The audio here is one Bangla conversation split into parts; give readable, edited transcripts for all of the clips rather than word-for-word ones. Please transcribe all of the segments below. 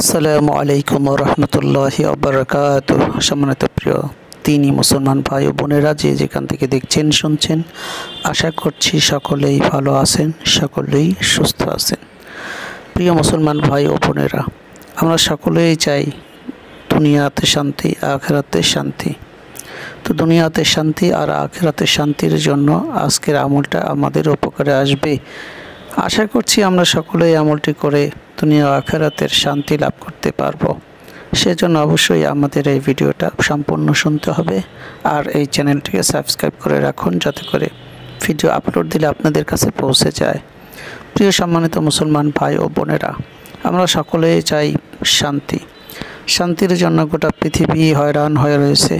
আসসালামু আলাইকুম ওয়া রাহমাতুল্লাহি ওয়া বারাকাতুহু। সম্মানিত প্রিয় দিনী মুসলমান ভাই ও বোনেরা, যে যেখান থেকে দেখছেন শুনছেন, আশা করছি সকলেই ভালো আছেন, সকলেই সুস্থ আছেন। প্রিয় মুসলমান ভাই ও বোনেরা, আমরা সকলেই চাই দুনিয়াতে শান্তি, আখিরাতে শান্তি। তো দুনিয়াতে শান্তি আর আখিরাতে শান্তির জন্য আজকের আমলটা আমাদের উপকারে আসবে। আশা করছি আমরা সকলেই আমলটি করে দুনিয়া আখিরাতের শান্তি লাভ করতে পারবো। সেজন্য অবশ্যই আমাদের এই ভিডিওটা সম্পূর্ণ শুনতে হবে আর এই চ্যানেলটিকে সাবস্ক্রাইব করে রাখুন, যাতে করে ভিডিও আপলোড দিলে আপনাদের কাছে পৌঁছে যায়। প্রিয় সম্মানিত মুসলমান ভাই ও বোনেরা, আমরা সকলেই চাই শান্তি। শান্তির জন্য গোটা পৃথিবী হয়রান হয়ে রয়েছে।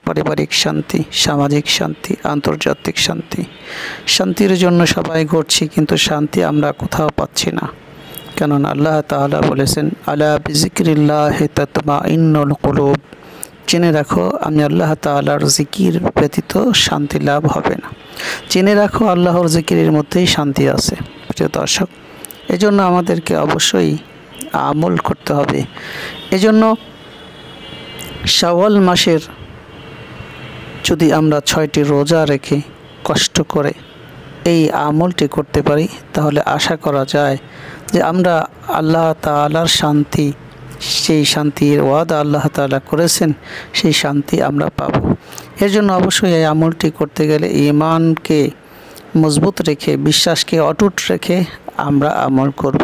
পারিবারিক শান্তি, সামাজিক শান্তি, আন্তর্জাতিক শান্তি। শান্তির জন্য সবাই ঘুরছি, কিন্তু শান্তি আমরা কোথাও পাচ্ছি না। কেননা আল্লাহ তাআলা বলেছেন, আলা বিযিকরিল্লাহি তাতমাইন্নুল কুলুব। জেনে রাখো, আমি আল্লাহ তাআলার জিকির ব্যতীত শান্তি লাভ হবে না। জেনে রাখো, আল্লাহর জিকিরের মধ্যেই শান্তি আছে। প্রিয় দর্শক, এজন্য আমাদেরকে অবশ্যই আমল করতে হবে। এজন্য শাওয়াল মাসের যদি আমরা 6টি রোজা রেখে কষ্ট করে এই আমলটি করতে পারি, তাহলে আশা করা যায় যে আমরা আল্লাহ তাআলার শান্তি, সেই শান্তির ওয়াদা আল্লাহ তাআলা করেছেন, সেই শান্তি আমরা পাব। এর জন্য অবশ্যই এই আমলটি করতে গেলে ঈমানকে মজবুত রেখে, বিশ্বাসকে অটুট রেখে আমরা আমল করব।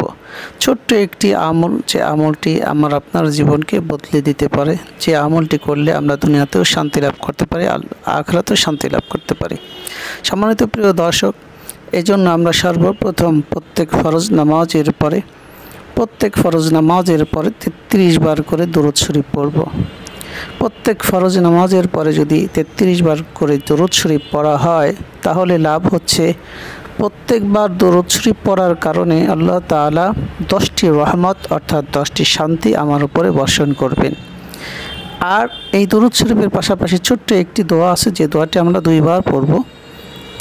ছোট্ট একটি আমল, যে আমলটি আমার আপনার জীবনকে বদলে দিতে পারে, যে আমলটি করলে আমরা দুনিয়াতেও শান্তি লাভ করতে পারি, আখিরাতেও শান্তি লাভ করতে পারি। সম্মানিত প্রিয় দর্শক, এজন্য আমরা সর্বপ্রথম প্রত্যেক ফরজ নামাজের পরে 33 বার করে দুরূদ শরীফ পড়ব। প্রত্যেক ফরজ নামাজের পরে যদি 33 বার করে দুরূদ শরীফ পড়া হয়, তাহলে লাভ হচ্ছে প্রত্যেকবার দুরূদ শরীফ পড়ার কারণে আল্লাহ তাআলা 10টি রহমত অর্থাৎ 10টি শান্তি আমার উপরে বর্ষণ করবেন। আর এই দুরূদ শরীফের পাশাপাশি ছোট্ট একটি দোয়া আছে, যে দোয়াটি আমরা 2 বার পড়ব।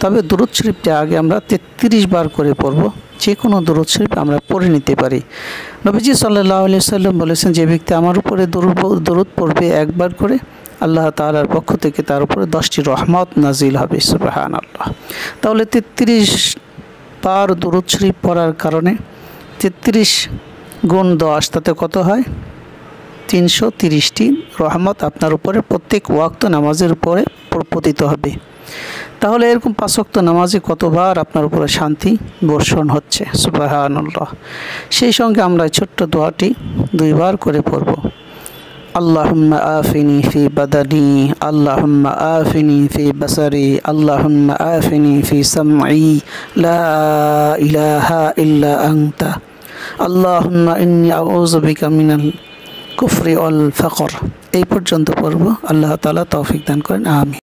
তবে দুরূদ শরীফটি আগে আমরা 33 বার করে পড়ব। যে কোনো দুরূদ শরীফ আমরা পড়ে নিতে পারি। নবীজি সাল্লাল্লাহু আলাইহি সাল্লাম বলেছেন, যে ব্যক্তি আমার উপরে দুরূদ পড়বে একবার করে, আল্লাহ তাআলার পক্ষ থেকে তার উপরে 10টি রহমত নাজিল হবে। সুবহানাল্লাহ। তাহলে 33 বার দুরূদ শরীফ পড়ার কারণে 33 গুণ 10, তাতে কত হয়? 330টি রহমত আপনার উপরে প্রত্যেক ওয়াক্ত নামাজের উপরে পতিত হবে। তাহলে এরকম 5 ওয়াক্ত নামাজে কতবার আপনার উপরে শান্তি বর্ষণ হচ্ছে। সুবহানাল্লাহ। সেই সঙ্গে আমরা ছোট্ট দোয়াটি 2 বার করে পড়ব। আল্লাহুম্মা আফিনি ফি বাদানি, আল্লাহুম্মা আফিনি ফি বাসারি, আল্লাহুম্মা আফিনি ফি সামঈ, লা ইলাহা ইল্লা আনতা, আল্লাহুম্মা ইন্নী আউযু বিকা মিনাল কুফরি ওয়াল ফাকর। এই পর্যন্ত পড়ব। আল্লাহ তাআলা তৌফিক দান করেন। আমিন।